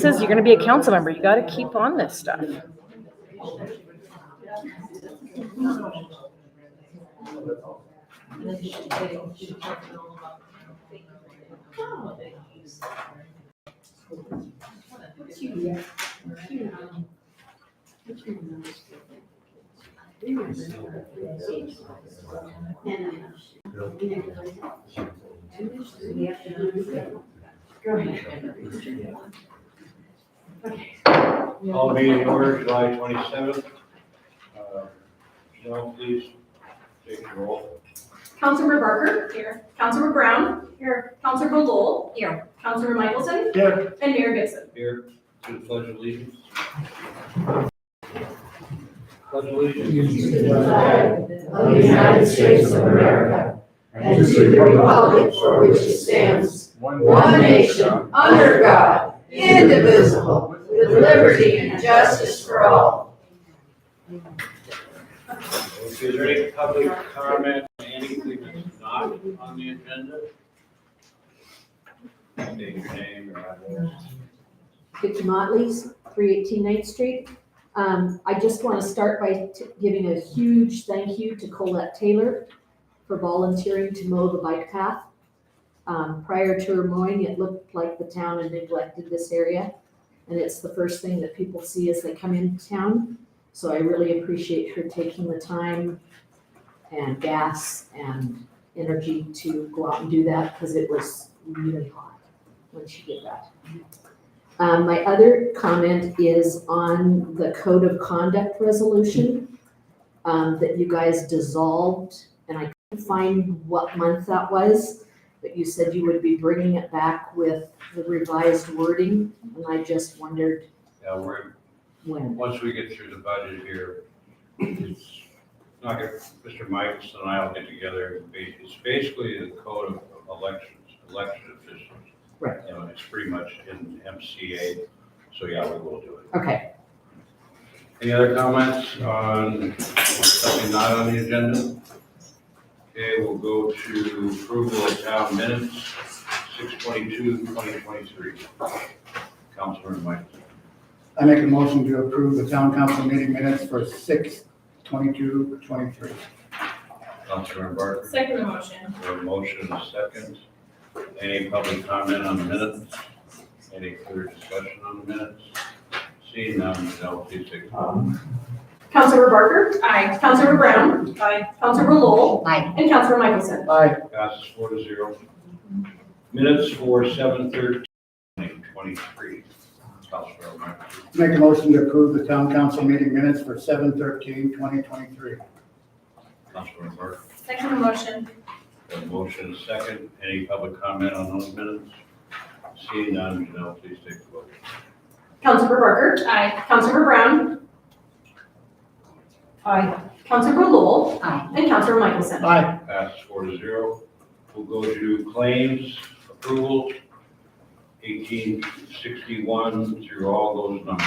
Says you're going to be a council member. You got to keep on this stuff. All meeting order, July 27th. Michelle, please take the roll. Councilmember Barker. Here. Councilmember Brown. Here. Councilmember Lowell. Here. Councilmember Michelson. Here. And Mayor Gibson. Here, to the pledge of allegiance. Pledge of allegiance. To the flag of the United States of America and to the republic for which it stands, one nation, under God, indivisible, with liberty and justice for all. Okay, is there any public comment on anything that's not on the agenda? State your name or address. Victor Motley's, 318 9th Street. I just want to start by giving a huge thank you to Colette Taylor for volunteering to mow the bike path. Prior to her mowing, it looked like the town had neglected this area, and it's the first thing that people see as they come into town. So I really appreciate her taking the time and gas and energy to go out and do that, because it was really hot when she did that. My other comment is on the code of conduct resolution that you guys dissolved, and I couldn't find what month that was, but you said you would be bringing it back with the revised wording, and I just wondered Yeah, when. once we get through the budget here, it's not gonna, Mr. Michelson and I will get together. It's basically the code of elections, election officials. Right. You know, it's pretty much in MCA, so yeah, we will do it. Okay. Any other comments on something not on the agenda? Okay, we'll go to approval of town minutes, 6/22/2023. Councilor Michelson. I make a motion to approve the town council meeting minutes for 6/22/23. Councilor Barker. Second the motion. We have a motion and a second. Any public comment on the minutes? Any further discussion on the minutes? Seeing none, Michelle, please take the roll. Councilmember Barker. Aye. Councilmember Brown. Aye. Councilmember Lowell. Aye. And Councilmember Michelson. Aye. Passes 4-0. Minutes for 7/13/2023. Councilor Michelson. Make a motion to approve the town council meeting minutes for 7/13/2023. Councilor Barker. Second the motion. We have a motion and a second. Any public comment on those minutes? Seeing none, Michelle, please take the vote. Councilmember Barker. Aye. Councilmember Brown. Aye. Councilmember Lowell. Aye. And Councilmember Michelson. Aye. Passes 4-0. We'll go to claims approval, 1861 through all those numbers.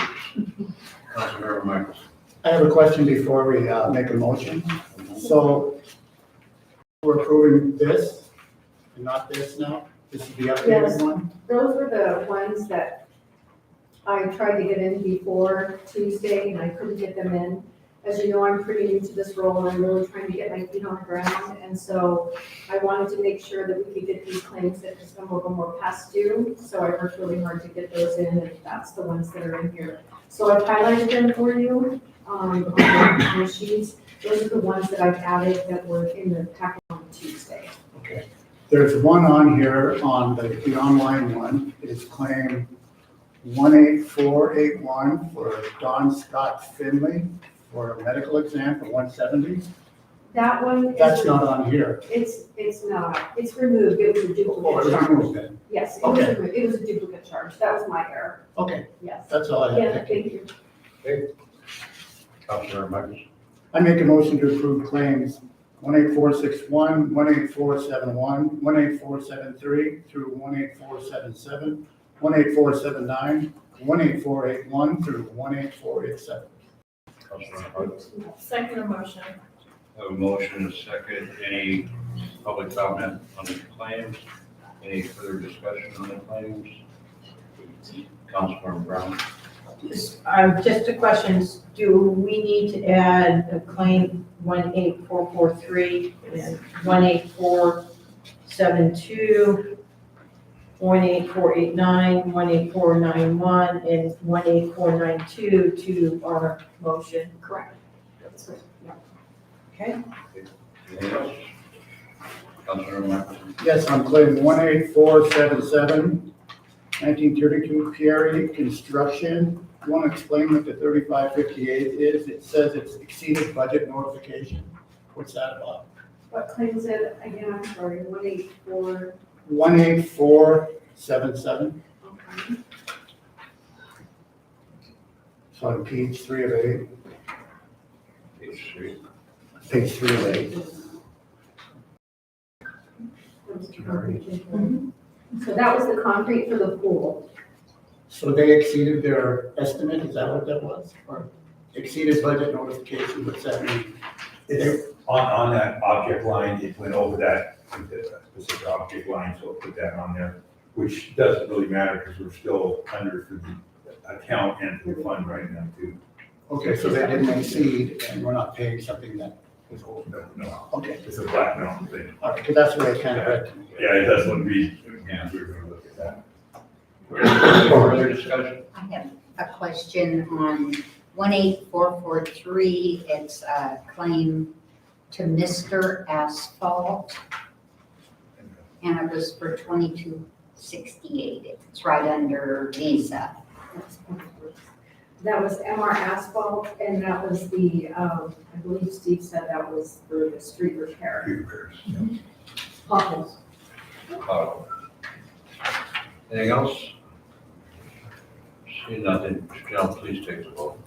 Councilmember Michelson. I have a question before we make a motion. So we're approving this and not this now? This is the updated Yes. one? Those were the ones that I tried to get in before Tuesday and I couldn't get them in. As you know, I'm pretty new to this role and I'm really trying to get my feet on the ground. And so I wanted to make sure that we could get these claims that some of them were past due. So I worked really hard to get those in, and that's the ones that are in here. So I've highlighted them for you on the sheets. Those are the ones that I've added that were in the packet on Tuesday. Okay. There's one on here on the online one. It's claim 18481 for Don Scott Finley for a medical exam for 170. That one That's is, not on here. it's not, it's removed. It was a Oh, duplicate it's charge. removed then. Yes, it was Okay. removed. It was a duplicate charge. That was my error. Okay, Yes. that's all I Yeah, have. thank you. Councilor Michelson. I make a motion to approve claims 18461, 18471, 18473 through 18477, 18479, 18481 through 18487. Councilor Michelson. Second the motion. Have a motion and a second. Any public comment on the claims? Any further discussion on the claims? Councilmember Brown? Just a question, do we need to add a claim 18443 and 18472, 18489, 18491, and 18492 to our motion? Correct. Okay. Anything else? Councilmember Michael? Yes, on claim 18477, 1932 Pierre Construction. You want to explain what the 3558 is? It says it's exceeded budget notification. What's that about? What claim is it? Again, I'm sorry, 184. 18477. Okay. It's on page 3 of 8. Page 3. Page 3 of 8. So that was the concrete for the pool. So they exceeded their estimate, is that what that was? Or exceeded budget notification, what's that mean? It's on that object line, it went over that specific object line, so it put that on there, which doesn't really matter because we're still under for the account and for the fund right now too. Okay, so they didn't exceed and we're not paying something that was over. No, Okay, it's a black mountain thing. all right, because that's what I kind of read to me. Yeah, it does look read, yeah, we're gonna look at that. Any further discussion? I have a question on 18443. It's a claim to Mr. Asphalt, and it was for 2268. It's right under Visa. That was MR Asphalt, and that was the, I believe Steve said that was for the street repair. Repairs. Potholes. Anything else? See nothing. Janelle, please take the vote.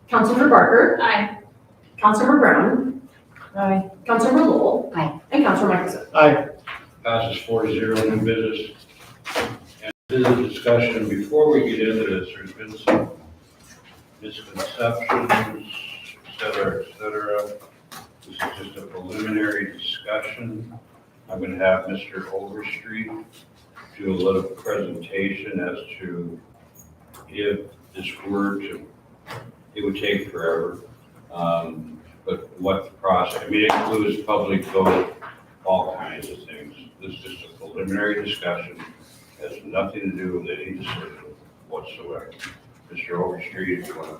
Councilmember Barker. Aye. Councilmember Brown. Aye. Councilmember Lowell. Aye. And Councilmember Michelson. Aye, Passes 4-0, new business. And business discussion, before we get into this, there's been some misconceptions, et cetera, et cetera. This is just a preliminary discussion. I'm going to have Mr. Overstreet do a little presentation as to if this were to, it would take forever. But what the process, I mean, it includes public vote, all kinds of things. This is just a preliminary discussion, has nothing to do with any decision whatsoever. Mr. Overstreet, if you want to.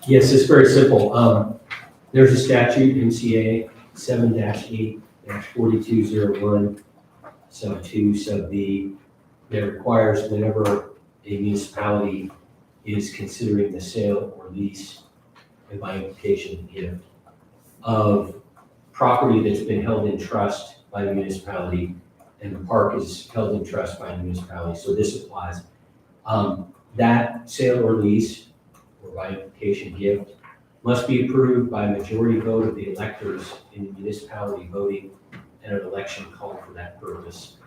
Yes, it's very simple. There's a statute, MCA 7-8-4201, sub 2, sub B, that requires whenever a municipality is considering the sale or lease, and by implication, gift, of property that's been held in trust by the municipality, and the park is held in trust by the municipality, so this applies. That sale or lease, or by implication gift, must be approved by a majority vote of the electors in the municipality voting and an election called for that purpose,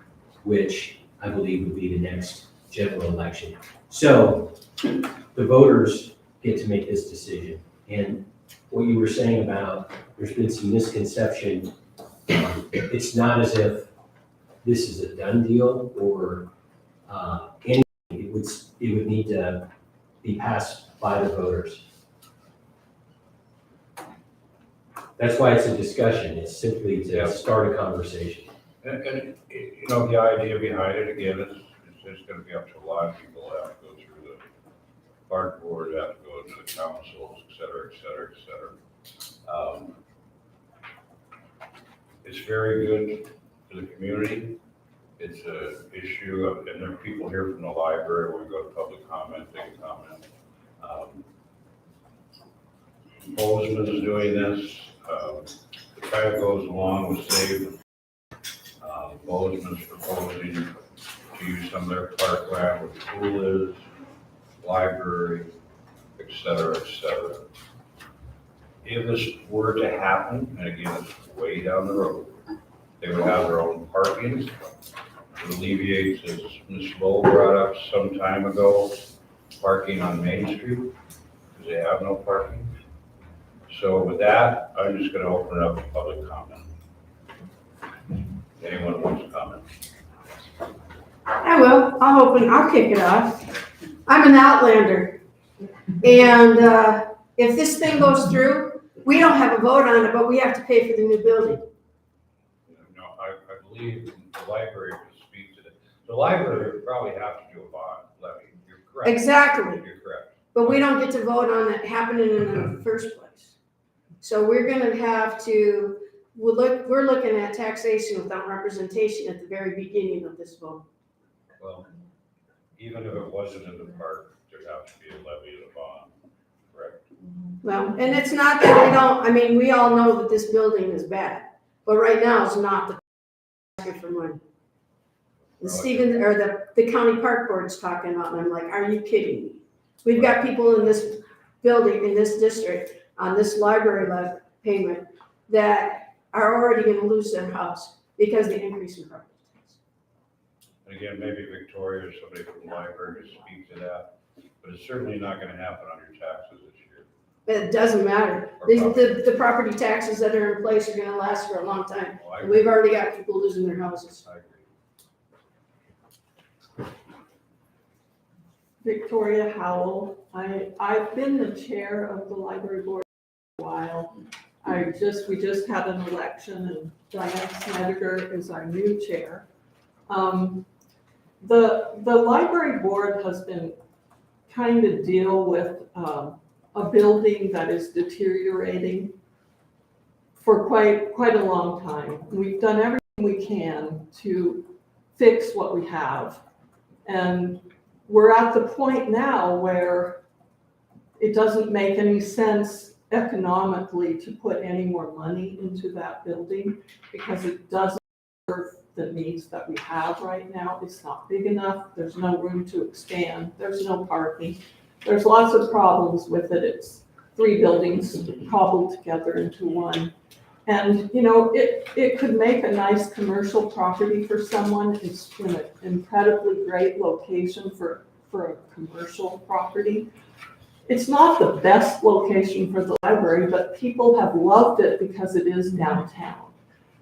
which I believe would be the next general election. So the voters get to make this decision. And what you were saying about there's been some misconception, it's not as if this is a done deal or anything. It would need to be passed by the voters. That's why it's a discussion. It's simply to start a conversation. And, you know, the idea behind it, again, is it's just going to be up to a lot of people that have to go through the park board, have to go to the councils, et cetera, et cetera, et cetera. It's very good for the community. It's an issue of, and there are people here from the library, when we go to public comment, they can comment. Bozeman is doing this. It kind of goes along with SAVE. Bozeman's proposing to use some of their parkland where the pool is, library, et cetera, et cetera. If this were to happen, and again, it's way down the road, they would have their own parking. It alleviates, as Ms. Lowell brought up some time ago, parking on Main Street, because they have no parking. So with that, I'm just gonna open it up to public comment. Anyone wants to comment? I will, I'll kick it off. I'm an outlander. And, if this thing goes through, we don't have a vote on it, but we have to pay for the new building. No, I believe the library would speak to that. The library would probably have to do a bond levy. You're correct. Exactly. You're correct. But we don't get to vote on it happening in the first place. So we're gonna have to, we're looking at taxation without representation at the very beginning of this vote. Well, even if it wasn't in the park, there'd have to be a levy of a bond, correct? Well, and it's not that we don't, I mean, we all know that this building is bad, but right now it's not the asking for money. The Stevens, or the county park board's talking about, and I'm like, are you kidding me? We've got people in this building, in this district, on this library payment that are already gonna lose their house because of the increase in property tax. And again, maybe Victoria or somebody from the library to speak to that, but it's certainly not gonna happen on your taxes this year. It doesn't matter. The property taxes that are in place are gonna last for a long time. Well, I And we've already got people losing their houses. agree. Victoria Howell. I've been the chair of the library board for a while. We just had an election and Diane Snyder is our new chair. The library board has been trying to deal with a building that is deteriorating for quite a long time. We've done everything we can to fix what we have. And we're at the point now where it doesn't make any sense economically to put any more money into that building because it doesn't serve the needs that we have right now. It's not big enough. There's no room to expand. There's no parking. There's lots of problems with it. It's 3 buildings cobbled together into one. And, you know, it could make a nice commercial property for someone. It's in an incredibly great location for a commercial property. It's not the best location for the library, but people have loved it because it is downtown.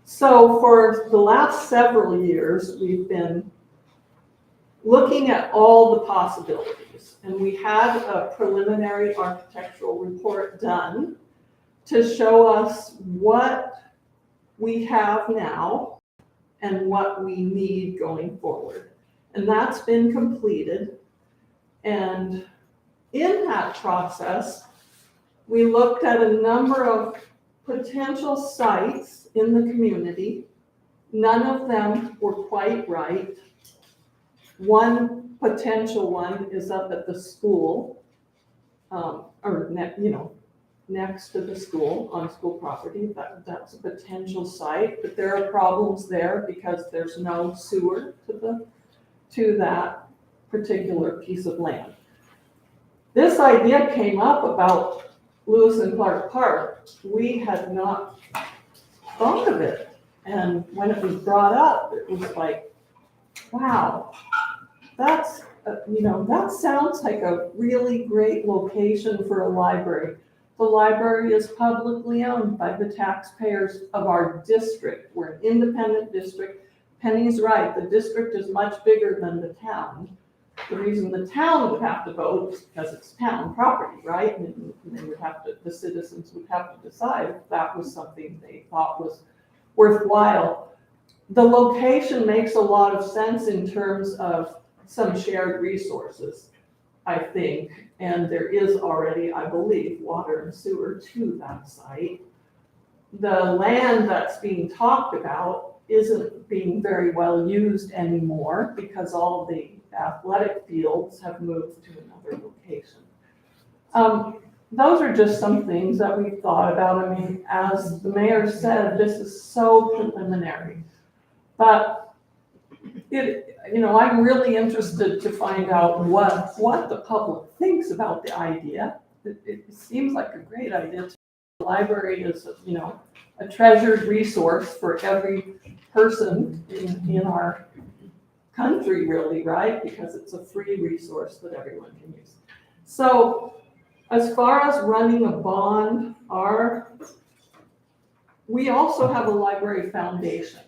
So for the last several years, we've been looking at all the possibilities. And we had a preliminary architectural report done to show us what we have now and what we need going forward. And that's been completed. And in that process, we looked at a number of potential sites in the community. None of them were quite right. One potential one is up at the school, next to the school, on school property. That's a potential site, but there are problems there because there's no sewer to that particular piece of land. This idea came up about Lewis and Clark Park. We had not thought of it. And when it was brought up, it was like, wow, that sounds like a really great location for a library. The library is publicly owned by the taxpayers of our district. We're an independent district. Penny's right, the district is much bigger than the town. The reason the town would have to vote is because it's town property, right? And the citizens would have to decide if that was something they thought was worthwhile. The location makes a lot of sense in terms of some shared resources, I think. And there is already, I believe, water and sewer to that site. The land that's being talked about isn't being very well used anymore because all of the athletic fields have moved to another location. Those are just some things that we've thought about. I mean, as the mayor said, this is so preliminary. But I'm really interested to find out what the public thinks about the idea. It seems like a great idea. The library is, a treasured resource for every person in our country, really, right? Because it's a free resource that everyone can use. So as far as running a bond, we also have a library foundation.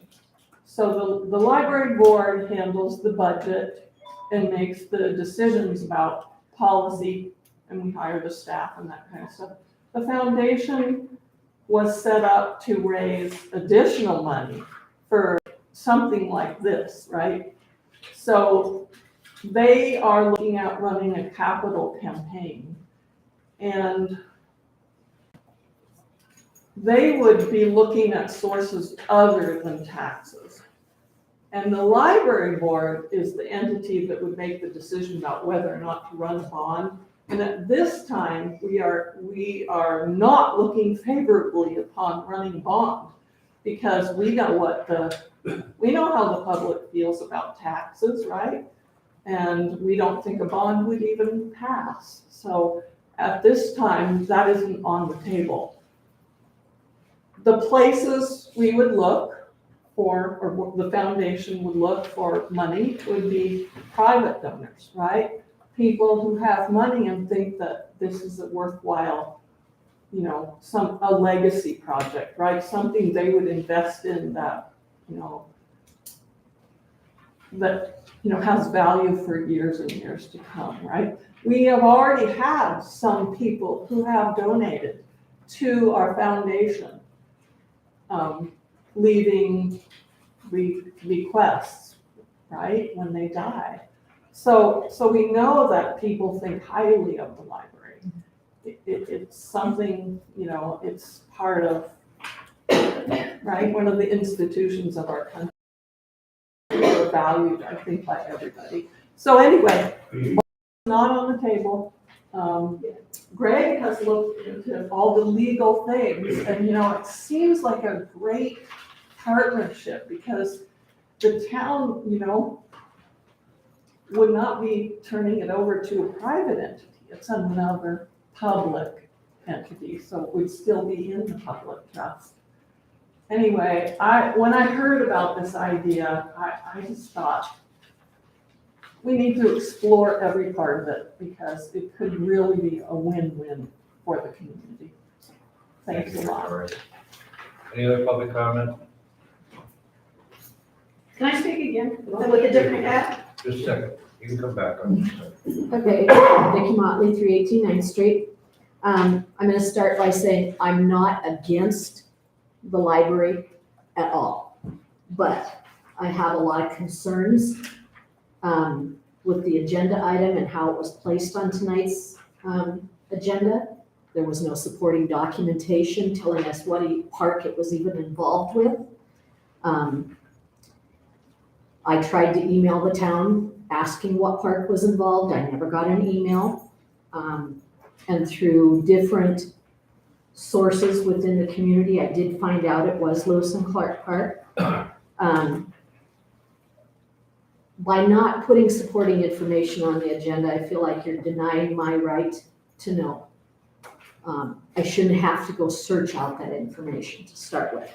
So the library board handles the budget and makes the decisions about policy, and we hire the staff and that kind of stuff. The foundation was set up to raise additional money for something like this, right? So they are looking at running a capital campaign, and they would be looking at sources other than taxes. And the library board is the entity that would make the decision about whether or not to run a bond. And at this time, we are not looking favorably upon running bond, because we know how the public feels about taxes, right? And we don't think a bond would even pass. So at this time, that isn't on the table. The places we would look for, or the foundation would look for money, would be private donors, right? People who have money and think that this is a worthwhile, a legacy project, right? Something they would invest in that, has value for years and years to come, right? We have already had some people who have donated to our foundation, leaving bequests, right, when they die. So we know that people think highly of the library. It's something, it's part of, right, one of the institutions of our country. They're valued, I think, by everybody. So anyway, not on the table. Greg has looked into all the legal things, and it seems like a great partnership, because the town, would not be turning it over to a private entity. It's another public entity, so it would still be in the public trust. Anyway, when I heard about this idea, I just thought, we need to explore every part of it, because it could really be a win-win for the community. Thanks a lot. Any other public comment? Can I speak again with a different hat? Just a second, you can come back on. Okay, Vicki Motley, 318 9th Street. I'm gonna start by saying I'm not against the library at all, but I have a lot of concerns with the agenda item and how it was placed on tonight's agenda. There was no supporting documentation telling us what park it was even involved with. I tried to email the town asking what park was involved. I never got an email. And through different sources within the community, I did find out it was Lewis and Clark Park. By not putting supporting information on the agenda, I feel like you're denying my right to know. I shouldn't have to go search out that information to start with.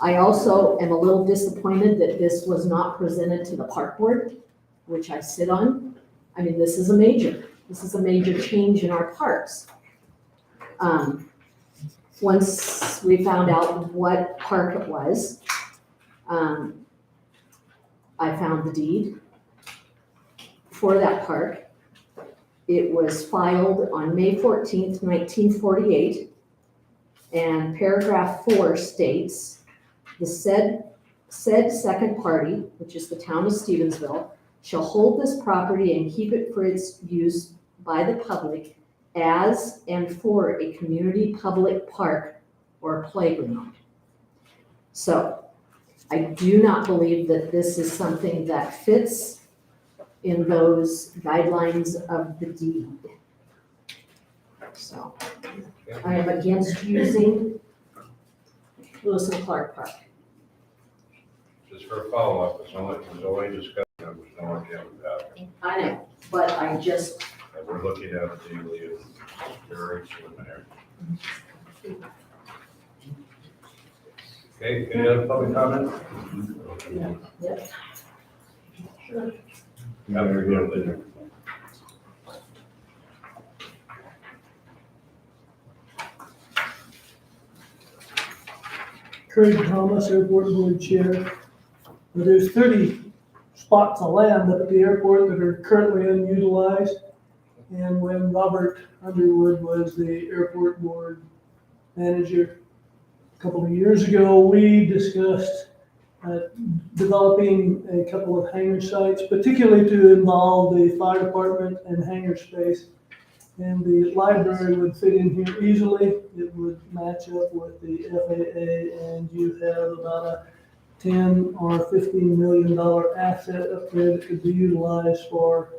I also am a little disappointed that this was not presented to the park board, which I sit on. I mean, this is a major change in our parks. Once we found out what park it was, I found the deed for that park. It was filed on May 14th, 1948, and paragraph 4 states, the said second party, which is the town of Stevensville, shall hold this property and keep it for its use by the public as and for a community public park or playground. So I do not believe that this is something that fits in those guidelines of the deed. So I am against using Lewis and Clark Park. Just for a follow-up, it's only discussion, there was no agenda about it. I know, but I just, And we're looking at it daily, it's very preliminary. Okay, any other public comment? yep. Absolutely. Craig Thomas, Airport Board Chair. There's 30 spots of land up at the airport that are currently unutilized. And when Robert Underwood was the Airport Board Manager a couple of years ago, we discussed developing a couple of hangar sites, particularly to involve the fire department and hangar space. And the library would fit in here easily. It would match up with the FAA, and you have about a $10 or $15 million asset up there that could be utilized for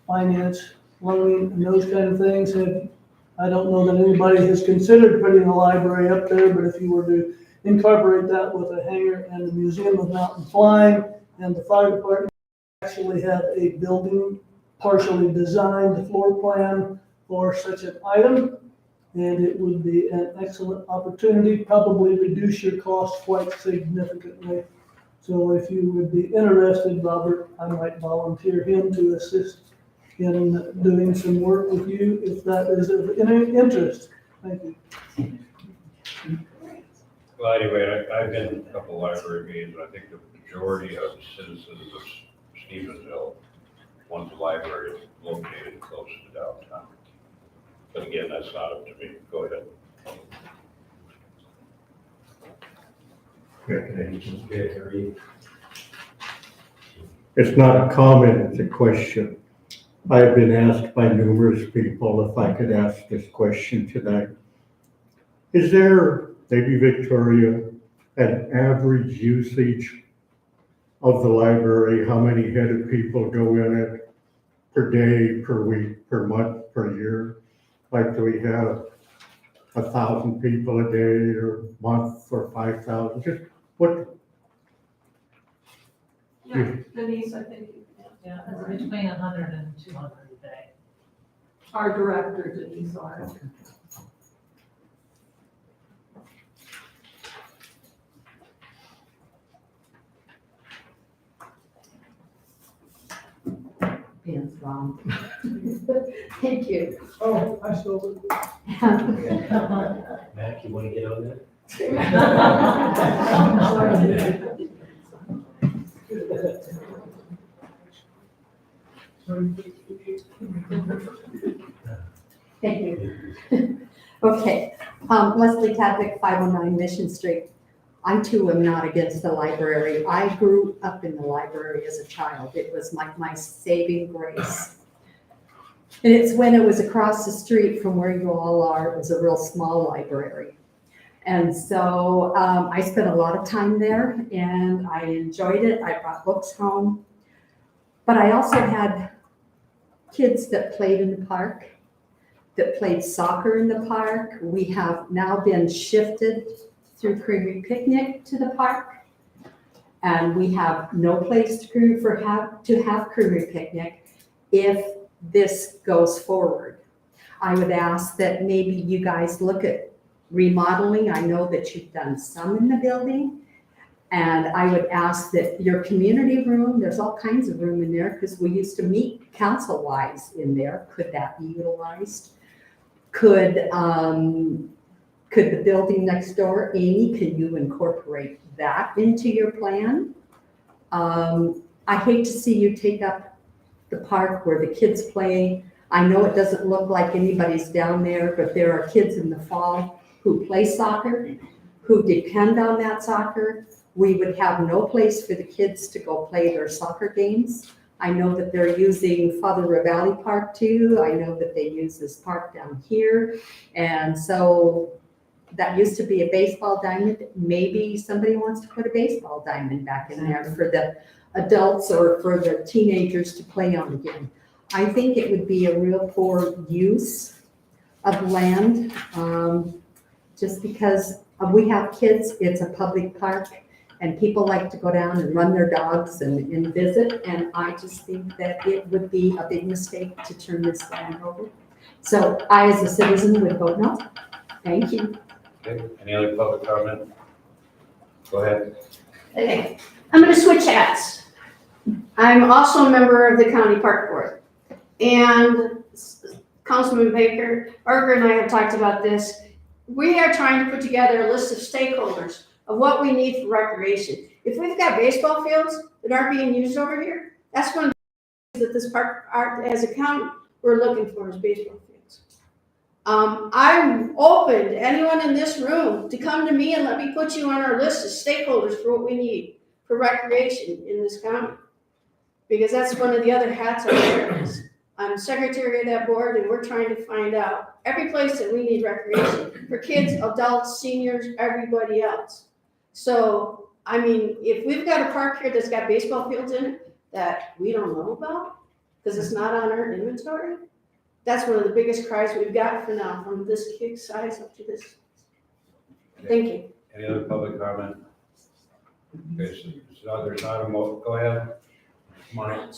finance, loaning, and those kind of things. And I don't know that anybody has considered putting a library up there, but if you were to incorporate that with a hangar and the Museum of Mountain Flying and the fire department, actually have a building partially designed, the floor plan for such an item, and it would be an excellent opportunity, probably reduce your costs quite significantly. So if you would be interested, Robert, I might volunteer him to assist in doing some work with you if that is of any interest. Thank you. Well, anyway, I've been to a couple library meetings, and I think the majority of citizens of Stevensville want the library located close to downtown. But again, that's not up to me. Go ahead. It's not a comment, it's a question. I have been asked by numerous people if I could ask this question tonight. Is there, maybe Victoria, an average usage of the library? How many headed people go in it per day, per week, per month, per year? Like, do we have 1,000 people a day or month or 5,000? Just what? Yeah, Denise, I think, Yeah, it's between 100 and 200 a day. our director, Denise, are. Ben's wrong. Thank you. Oh, I stole it. Mac, you want to get on that? Thank you. Okay, Leslie Tadwick, 509 Mission Street. I too am not against the library. I grew up in the library as a child. It was my saving grace. And it's when it was across the street from where you all are, it was a real small library. And so I spent a lot of time there and I enjoyed it. I brought books home. But I also had kids that played in the park, that played soccer in the park. We have now been shifted through Creamery Picnic to the park. And we have no place to have Creamery Picnic if this goes forward. I would ask that maybe you guys look at remodeling. I know that you've done some in the building. And I would ask that your community room, there's all kinds of room in there because we used to meet council-wise in there. Could that be utilized? Could the building next door, Amy, can you incorporate that into your plan? I hate to see you take up the park where the kids play. I know it doesn't look like anybody's down there, but there are kids in the fall who play soccer, who depend on that soccer. We would have no place for the kids to go play their soccer games. I know that they're using Father Valley Park too. I know that they use this park down here. And so that used to be a baseball diamond. Maybe somebody wants to put a baseball diamond back in there for the adults or for the teenagers to play on again. I think it would be a real poor use of land, just because we have kids, it's a public park, and people like to go down and run their dogs and visit, and I just think that it would be a big mistake to turn this land over. So I, as a citizen, would vote no. Thank you. Okay, any other public comment? Go ahead. Okay, I'm gonna switch hats. I'm also a member of the county park board. And Councilman Barker and I have talked about this. We are trying to put together a list of stakeholders of what we need for recreation. If we've got baseball fields that aren't being used over here, that's one of the things that this park, as a county, we're looking for is baseball fields. I'm open to anyone in this room to come to me and let me put you on our list of stakeholders for what we need for recreation in this county. Because that's one of the other hats I wear. I'm secretary of that board, and we're trying to find out every place that we need recreation for kids, adults, seniors, everybody else. So, I mean, if we've got a park here that's got baseball fields in it that we don't know about, because it's not on our inventory, that's one of the biggest cries we've got for now, from this kid size up to this. Thank you. Any other public comment? Okay, so there's not a go ahead. Mike.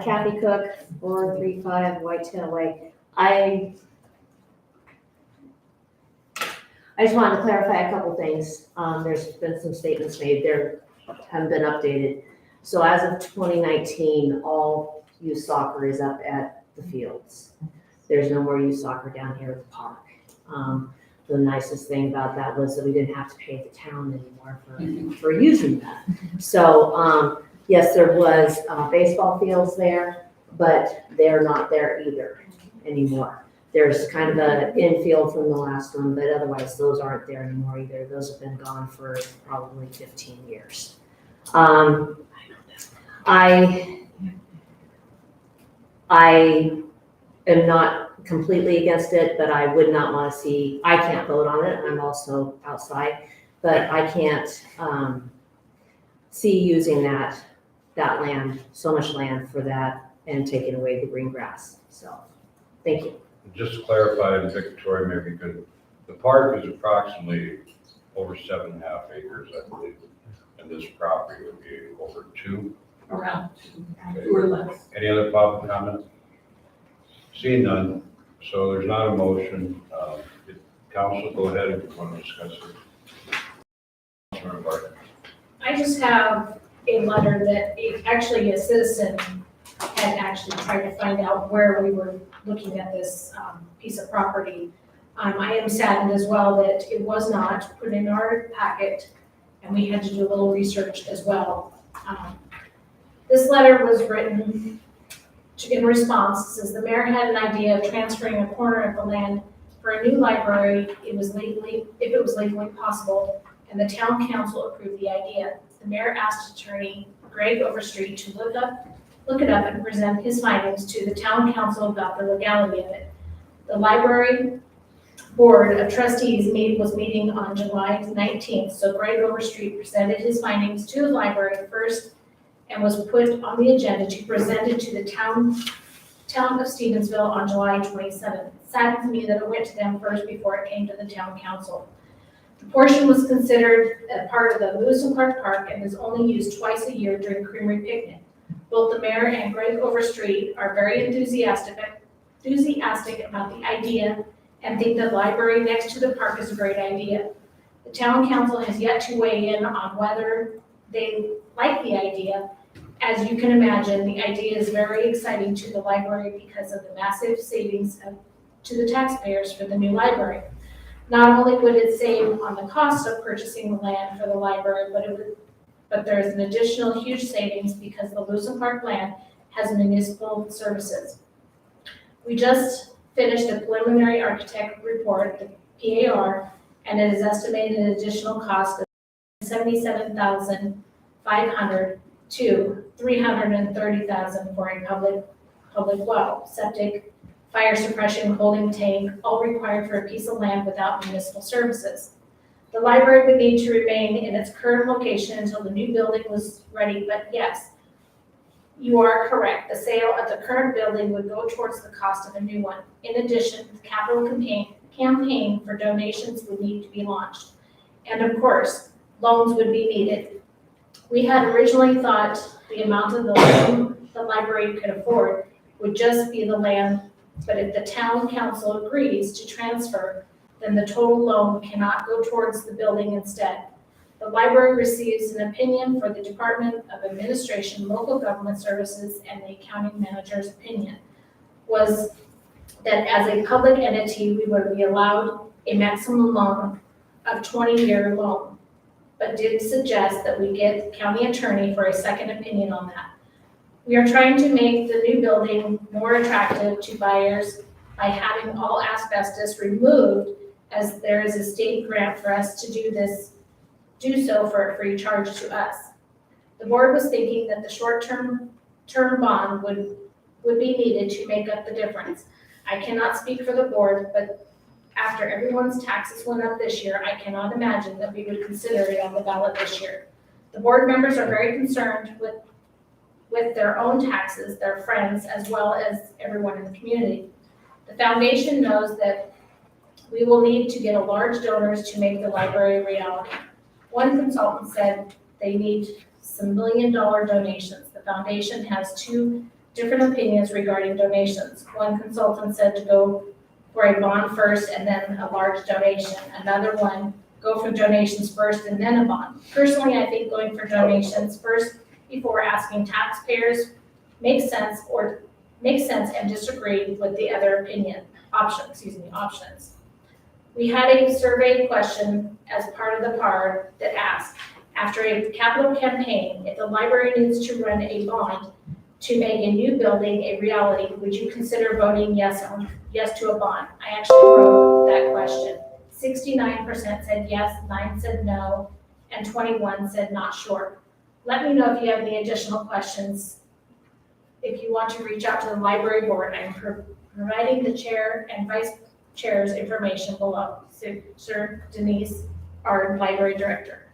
Kathy Cook, 435 Whitetail Lake. I just wanted to clarify a couple things. There's been some statements made there, haven't been updated. So as of 2019, all youth soccer is up at the fields. There's no more youth soccer down here at the park. The nicest thing about that was that we didn't have to pay the town anymore for using that. So yes, there was baseball fields there, but they're not there either anymore. There's kind of an infield from the last one, but otherwise those aren't there anymore either. Those have been gone for probably 15 years. I am not completely against it, but I would not want to see, I can't vote on it, I'm also outside, but I can't see using that land, so much land for that and taking away the green grass. So, thank you. Just to clarify, and Victoria maybe could, the park is approximately over 7.5 acres, I believe, and this property would be over 2. Around Okay. 2 or less. Any other public comment? Seeing none, so there's not a motion. Council, go ahead if you want to discuss it. Councilmember Barton. I just have a letter that actually a citizen had actually tried to find out where we were looking at this piece of property. I am saddened as well that it was not put in our packet, and we had to do a little research as well. This letter was written in response. It says the mayor had an idea of transferring a corner of the land for a new library. If it was legally possible, and the town council approved the idea. The mayor asked attorney Greg Overstreet to look it up and present his findings to the town council about the legality of it. The library board of trustees was meeting on July 19th, so Greg Overstreet presented his findings to the library first and was put on the agenda to present it to the town of Stevensville on July 27th. It saddens me that it went to them first before it came to the town council. The portion was considered a part of the Lewis and Clark Park and is only used twice a year during Creamery Picnic. Both the mayor and Greg Overstreet are very enthusiastic about the idea and think the library next to the park is a great idea. The town council has yet to weigh in on whether they like the idea. As you can imagine, the idea is very exciting to the library because of the massive savings to the taxpayers for the new library. Not only would it save on the cost of purchasing the land for the library, but there's an additional huge savings because the Lewis and Clark land has municipal services. We just finished a preliminary architect report, the PAR, and it is estimated an additional cost of $77,500 to $330,000 for a public well, septic, fire suppression, holding tank, all required for a piece of land without municipal services. The library would need to remain in its current location until the new building was ready, but yes, you are correct. The sale of the current building would go towards the cost of a new one. In addition, the capital campaign for donations would need to be launched. And of course, loans would be needed. We had originally thought the amount of the loan the library could afford would just be the land, but if the town council agrees to transfer then the total loan cannot go towards the building instead. The library receives an opinion for the Department of Administration, Local Government Services, and the accounting manager's opinion was that as a public entity, we would be allowed a maximum loan of 20-year loan, but did suggest that we get county attorney for a second opinion on that. We are trying to make the new building more attractive to buyers by having all asbestos removed, as there is a state grant for us to do so for a free charge to us. The board was thinking that the short-term bond would be needed to make up the difference. I cannot speak for the board, but after everyone's taxes went up this year, I cannot imagine that we would consider it on the ballot this year. The board members are very concerned with their own taxes, their friends, as well as everyone in the community. The foundation knows that we will need to get a large donors to make the library a reality. One consultant said they need some $1 million donations. The foundation has two different opinions regarding donations. One consultant said to go for a bond first and then a large donation. Another one, go for donations first and then a bond. Personally, I think going for donations first before asking taxpayers makes sense and disagree with the other options. We had a survey question as part of the PAR that asked, after a capital campaign, if the library needs to run a bond to make a new building a reality, would you consider voting yes to a bond? I actually wrote that question. 69% said yes, 9 said no, and 21 said not sure. Let me know if you have any additional questions. If you want to reach out to the library board, I'm providing the chair and vice chair's information below. Sir Denise, our library director.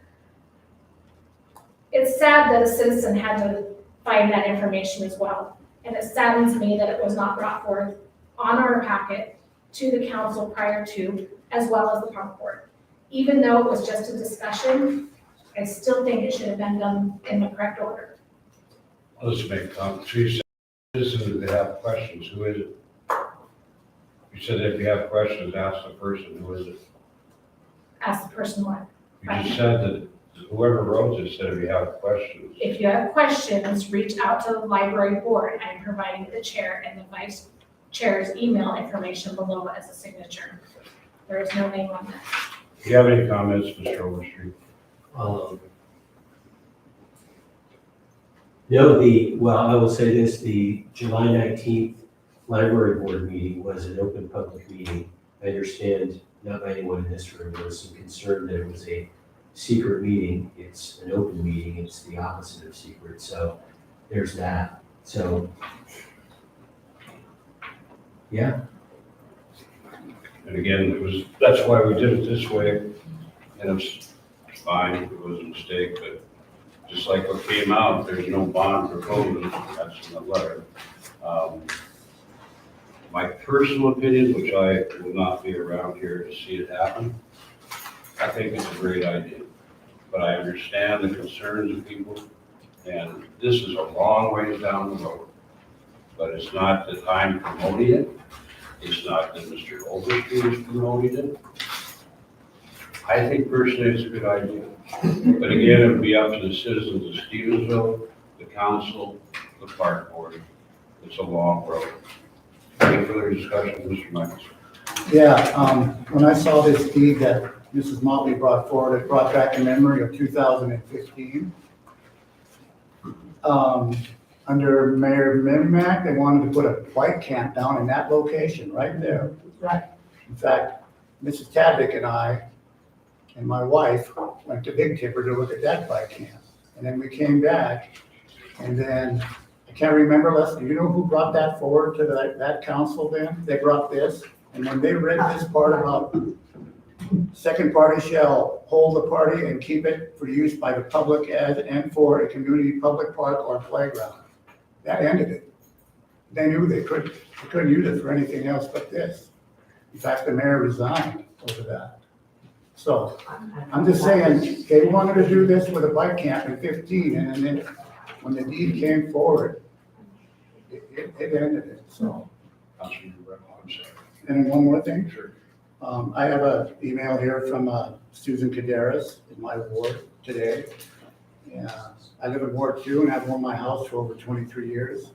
It's sad that a citizen had to find that information as well. And it saddens me that it was not brought forth on our packet to the council prior to, as well as the park board. Even though it was just a discussion, I still think it should have been done in the correct order. Let's make comments. Citizens that have questions, who is it? You said if you have questions, ask the person, who is it? Ask the person what. You just said that whoever wrote this said if you have questions. If you have questions, reach out to the library board. I'm providing the chair and the vice chair's email information below as a signature. There is no name on that. Do you have any comments, Mr. Overstreet? No, I will say this, the July 19th library board meeting was an open public meeting. I understand not by anyone in this room, there was some concern that it was a secret meeting. It's an open meeting, it's the opposite of secret, so there's that. So, yeah. And again, that's why we did it this way, and it's fine, it was a mistake, but just like what came out, there's no bond proposed, that's in the letter. My personal opinion, which I will not be around here to see it happen, I think it's a great idea. But I understand the concerns of people, and this is a long ways down the road. But it's not that I'm promoting it. It's not that Mr. Overstreet is promoting it. I think personally it's a good idea. But again, it would be up to the citizens of Stevensville, the council, the park board. It's a long road. Any further discussion, Mr. Michaels? Yeah, when I saw this deed that Mrs. Motley brought forward, it brought back a memory of 2015. Under Mayor Mimack, they wanted to put a bike camp down in that location, right there. Right. In fact, Mrs. Tadvick and I and my wife went to Big Tipper to look at that bike camp. And then we came back, and then, I can't remember, Leslie, you know who brought that forward to that council then? They brought this, and when they read this part about second party shall hold the party and keep it for use by the public and for a community public park or playground. That ended it. They knew they couldn't use it for anything else but this. In fact, the mayor resigned over that. So I'm just saying, they wanted to do this with a bike camp in 15, and then when the deed came forward, it ended it, so. I'm sorry. And then one more thing. Sure. I have an email here from Susan Caderas in my ward today. Yeah, I live in Ward 2 and I've owned my house for over 23 years.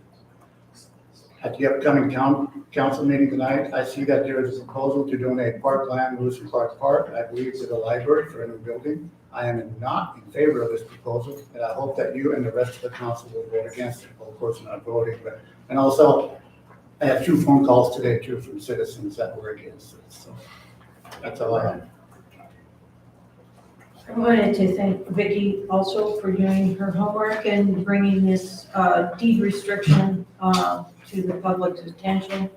At the upcoming council meeting tonight, I see that there is a proposal to donate parkland, Lewis and Clark Park, I believe, to the library for a new building. I am not in favor of this proposal, and I hope that you and the rest of the council will vote against it. Well, of course, I'm not voting, but, and also, I had 2 phone calls today too from citizens that were against it, so that's all I have. I wanted to thank Vicki also for doing her homework and bringing this deed restriction to the public's attention.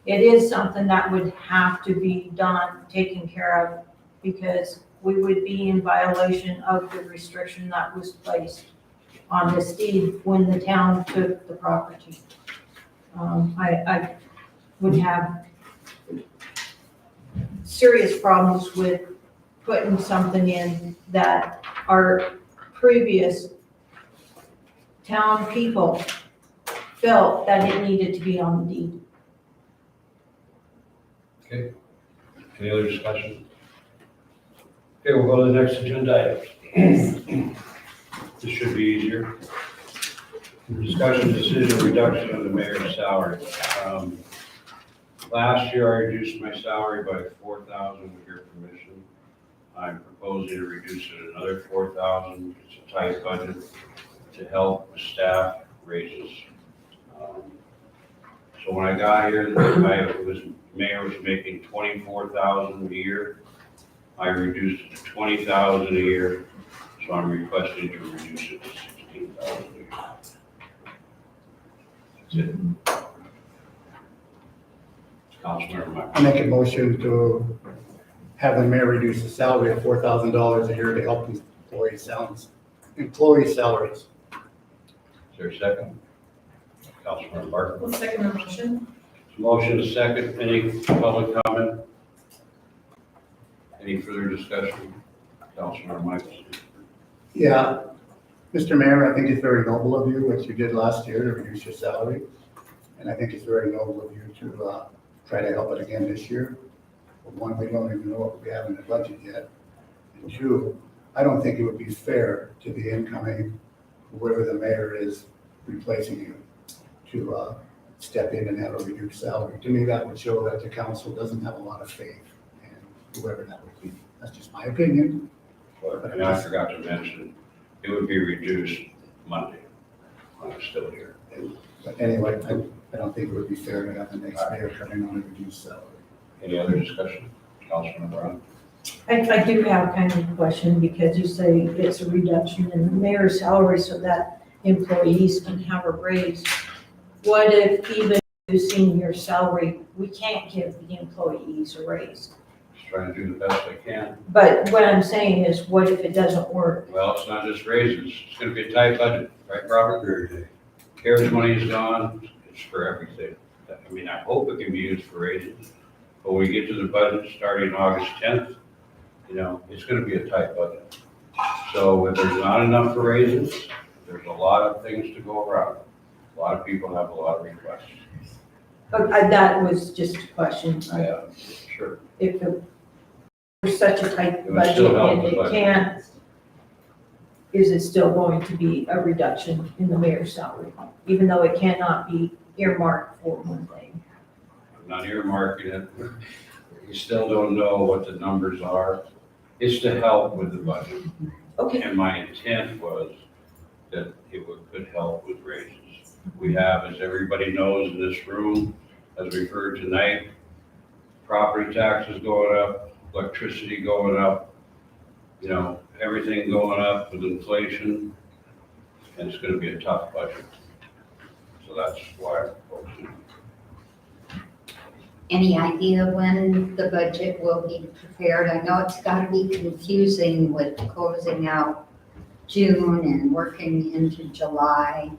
It is something that would have to be done, taken care of, because we would be in violation of the restriction that was placed on this deed when the town took the property. I would have serious problems with putting something in that our previous town people felt that it needed to be on the deed. Okay. Any other discussion? Okay, we'll go to the next agenda item. This should be easier. Discussion decision reduction of the mayor's salary. Last year I reduced my salary by $4,000 with your permission. I'm proposing to reduce it another $4,000. It's a tight budget to help with staff raises. So when I got here, mayor was making $24,000 a year. I reduced it to $20,000 a year, so I'm requesting to reduce it to $16,000 a year. That's it. Councilmember Meyer. I make a motion to have the mayor reduce the salary of $4,000 a year to help employee salaries. Is there a second? Councilmember Barton. We'll second the motion. Motion is second. Any public comment? Any further discussion? Councilmember Michael. Yeah, Mr. Mayor, I think it's very noble of you, what you did last year to reduce your salary. And I think it's very noble of you to try to help it again this year. But one, we don't even know what we have in the budget yet. And 2, I don't think it would be fair to the incoming, whoever the mayor is replacing you, to step in and have a reduced salary. To me, that would show that the council doesn't have a lot of faith in whoever that would be. That's just my opinion. And I forgot to mention, it would be reduced Monday when I'm still here. But anyway, I don't think it would be fair to have the next mayor coming on a reduced salary. Any other discussion? Councilman Brown? I do have kind of a question, because you say it's a reduction in the mayor's salary so that employees can have a raise. What if even reducing your salary, we can't give the employees a raise? Just trying to do the best I can. But what I'm saying is, what if it doesn't work? Well, it's not just raises. It's gonna be a tight budget, right, Robert? CARES money is gone. It's for everything. I mean, I hope it can be used for raises. But when we get to the budget starting August 10th, it's gonna be a tight budget. So if there's not enough for raises, there's a lot of things to go around. A lot of people have a lot of requests. That was just a question. Yeah, sure. If it was such a tight It would still budget help and the it budget. can't, is it still going to be a reduction in the mayor's salary? Even though it cannot be earmarked for one thing? I'm not earmarking it. You still don't know what the numbers are. It's to help with the budget. Okay. And my intent was that could help with raises. We have, as everybody knows in this room, as we've heard tonight, property taxes going up, electricity going up, everything going up with inflation, and it's gonna be a tough budget. So that's why I'm proposing. Any idea when the budget will be prepared? I know it's gotta be confusing with closing out June and working into July.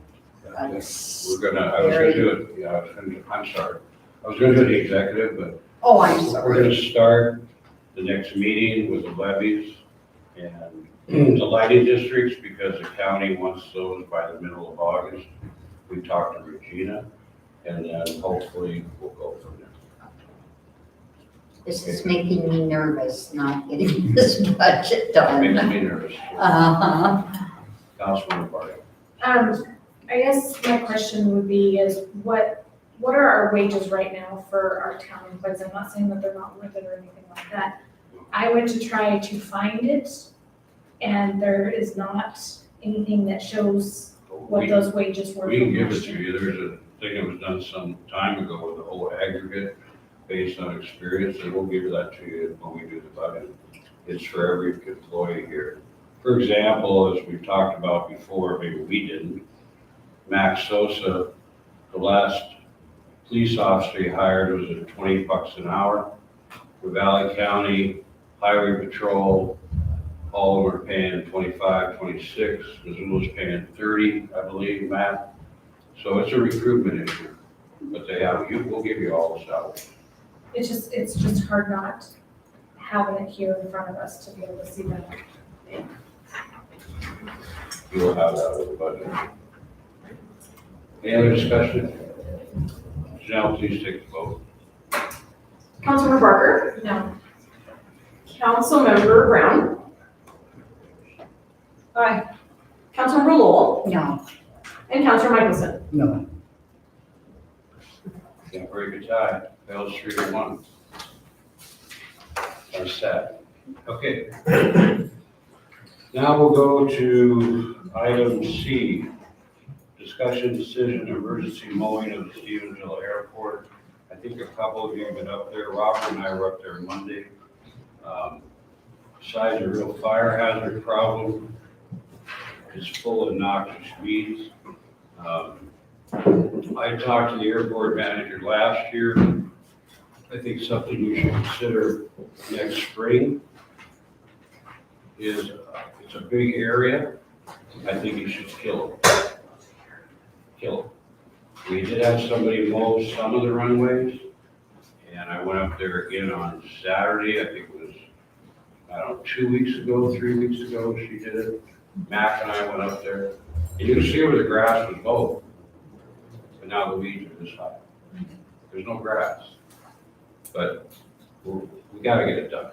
I was gonna do it, I'm sorry. I was gonna do the executive, but Oh, I'm we're sorry. gonna start the next meeting with the levies and the lighting districts, because the county wants those by the middle of August. We talked to Regina, and then hopefully we'll go from there. This is making me nervous, not getting this budget done. Makes me nervous. Uh-huh. Councilman Barton. I guess my question would be is what are our wages right now for our town employees? I'm not saying that they're not worth it or anything like that. I went to try to find it, and there is not anything that shows what those wages were. We can from give it last to year. you. There's a thing that was done some time ago with the whole aggregate based on experience, and we'll give that to you when we do the budget. It's for every employee here. For example, as we've talked about before, maybe we didn't, Max Sosa, the last police officer he hired was at $20 an hour. For Valley County Highway Patrol, all of them are paying 25, 26. Missoula's paying 30, I believe, Matt. So it's a recruitment issue, but we'll give you all the salaries. It's just hard not having it here in front of us to be able to see that. You will have that with the budget. Any other discussion? Janelle, please take the vote. Councilmember Barker, No. Councilmember Brown, Aye. Councilmember Lowell, No, and Councilor Michelson. No. Can't break a tie. Fails 3-1. I'm sad. Okay. Now we'll go to item C. Discussion decision emergency mowing of the Stevensville Airport. I think a couple of you have been up there. Robert and I were up there Monday. Besides a real fire hazard problem, it's full of noxious weeds. I talked to the airport manager last year. I think something you should consider next spring is, it's a big area. I think you should kill it. Kill it. We did have somebody mow some of the runways, and I went up there again on Saturday. I think it was, 2 weeks ago, 3 weeks ago, she did it. Mac and I went up there, and you can see where the grass was mowed, but now the weeds are this high. There's no grass, but we gotta get it done.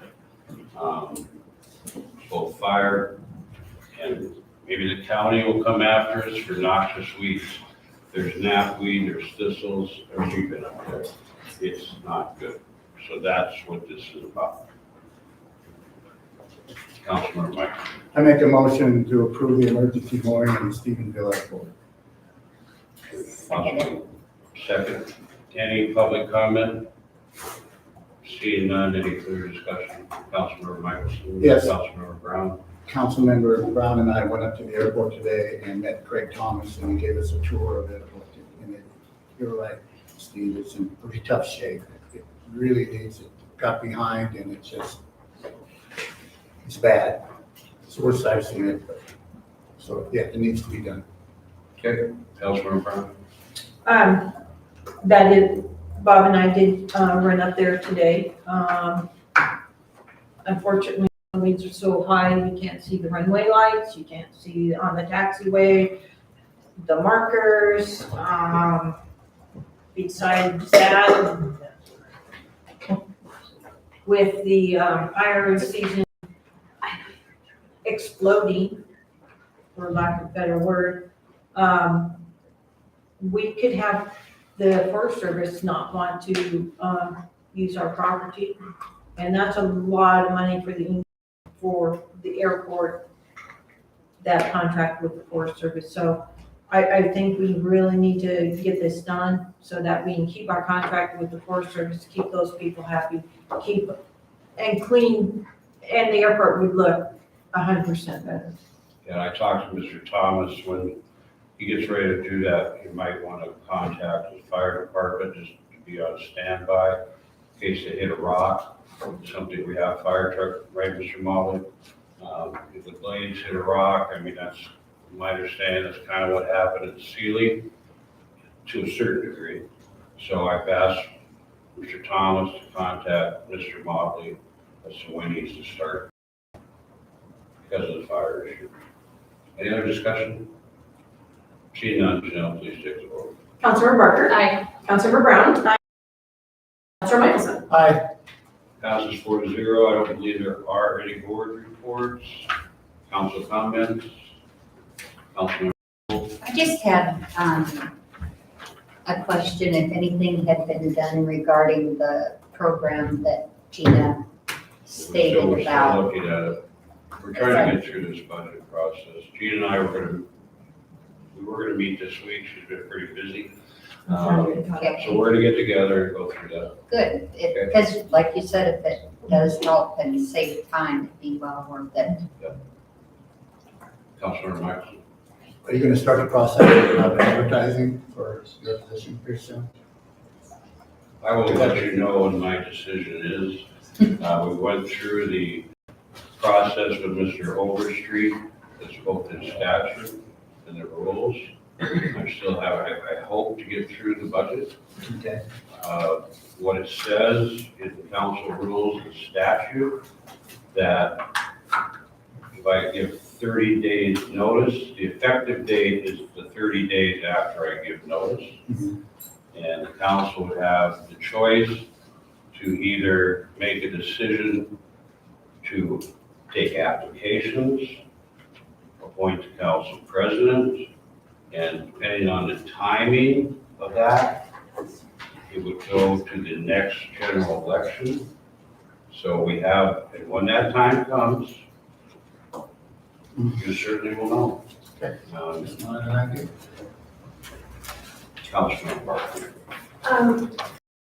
Both fire and maybe the county will come after us for noxious weeds. There's knapweed, there's thistles, there's weeping up there. It's not good. So that's what this is about. Councilmember Mike. I make a motion to approve the emergency mowing in Stevensville Airport. second. Second. Any public comment? Seeing none, any clear discussion? Councilmember Michelson? Yes. Councilmember Brown? Councilmember Brown and I went up to the airport today and met Craig Thomas, and he gave us a tour of it. And you're right, Steve, it's in pretty tough shape. It really needs it. Got behind, and it's bad. It's the worst I've seen it. So, yeah, it needs to be done. Okay. Councilmember Brown? That is, Bob and I did run up there today. Unfortunately, the weeds are so high, you can't see the runway lights, you can't see on the taxiway, the markers. Besides that, with the fire season exploding, for lack of a better word, we could have the Forest Service not want to use our property, and that's a lot of money for the airport, that contract with the Forest Service. So I think we really need to get this done so that we can keep our contract with the Forest Service, keep those people happy, keep and clean, and the airport would look 100% better. Yeah, I talked to Mr. Thomas. When he gets ready to do that, he might want to contact the fire department just to be on standby in case they hit a rock, something. We have fire truck, right, Mr. Molly? If the blades hit a rock, I mean, that's my understanding, that's kind of what happened at Sealy to a certain degree. So I've asked Mr. Thomas to contact Mr. Motley as to when he needs to start because of the fire issue. Any other discussion? Seeing none, Janelle, please take the vote. Councilmember Barker. Aye. Councilmember Brown. Aye. Councilor Michelson. Aye. Passes 4-0. I don't believe there are any board reports. Council comments. Councilman. I just had a question, if anything had been done regarding the program that Gina stated We're still about. looking at it. We're trying to get through this budget process. Gina and I we were gonna meet this week. She's been pretty busy. Okay, So we're gonna get together and go through that. good, because like you said, if it does help and save time, it'd be well worth it. Councilor Michael. Are you gonna start the process of advertising for your position pretty soon? I will let you know when my decision is. We went through the process with Mr. Overstreet. It's both in statute and the rules. I still have, I hope to get through the budget. Okay. What it says in the council rules and statute, that if I give 30 days notice, the effective date is the 30 days after I give notice. And the council would have the choice to either make a decision to take applications, appoint the council president, and depending on the timing of that, it would go to the next general election. So we have, and when that time comes, you certainly will know. Okay. Councilman Not an idea. Barkley.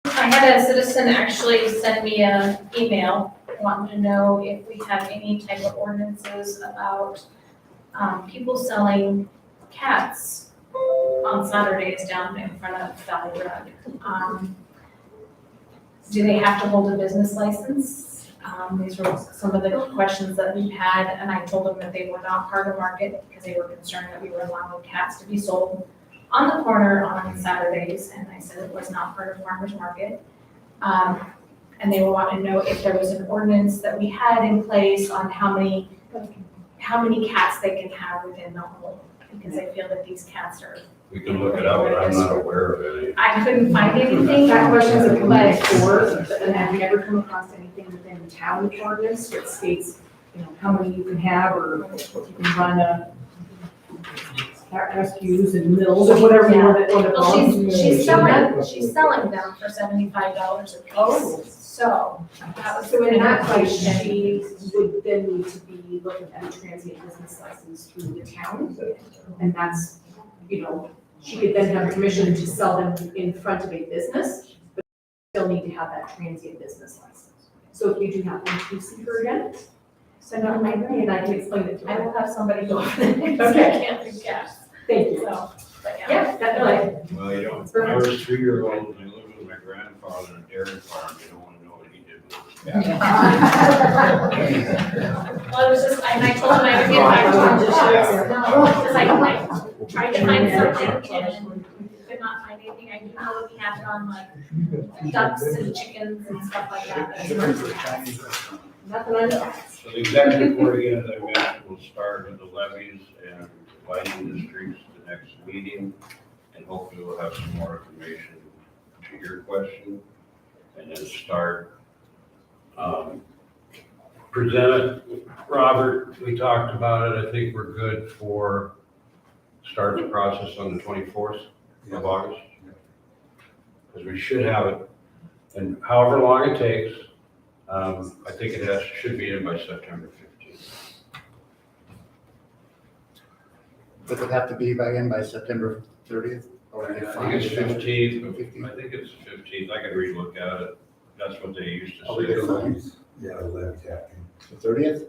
I had a citizen actually send me an email wanting to know if we have any type of ordinances about people selling cats on Saturdays down in front of Valley Road. Do they have to hold a business license? These were some of the questions that we've had, and I told them that they were not part of market because they were concerned that we were allowing cats to be sold on the corner on Saturdays, and I said it was not part of farmer's market. And they were wanting to know if there was an ordinance that we had in place on how many cats they can have within the home, because I feel that these cats are. We can look it up, but I'm not aware of any. I couldn't find anything. That question's a but- before, and have you ever come across anything within the town ordinance that states, how many you can have, or if you can run a cat rescues and mills, or whatever you want to Well, call it? she's selling them for $75 a piece. Oh. So that was. So in that case, she would then need to be looking at a transient business license through the town. And that's, she could then have permission to sell them in front of a business, but still need to have that transient business license. So if you do happen to see her again, send out my way and I can explain it to I her. will have somebody go over there. Okay. I can't do cats. Thank you. So, but Yeah, definitely. Well, when I was 3-year-old and I lived with my grandfather on a dairy farm, you don't want to know what he did with his cats. Well, it was just, and I told him I would get back to him. Because I tried to find something and could not find anything. I do know that we have it on like ducks and chickens and stuff like that. Nothing I know. So the executive board, again, as I mentioned, will start with the levies and lighting the streets at the next meeting. And hopefully we'll have some more information to your question. And then start, present it. Robert, we talked about it. I think we're good for start the process on the 24th of August. Because we should have it, and however long it takes, I think it should be in by September 15th. Does it have to be by September 30th? Or I think it's 15th, I think it's 15th, I could relook at it, that's what they used to say. Yeah, the levy's happening. The 30th?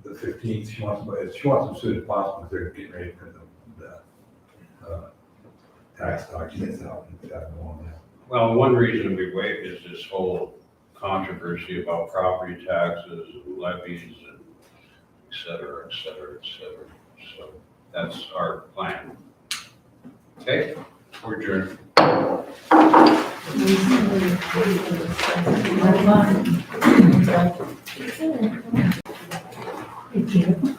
The 15th, she wants them as soon as possible, because they're getting ready for the tax documents out and got to go on that. Well, one reason we wait is this whole controversy about property taxes, and levies, and et cetera, et cetera, et cetera. So that's our plan. Okay, we're adjourned. Thank you.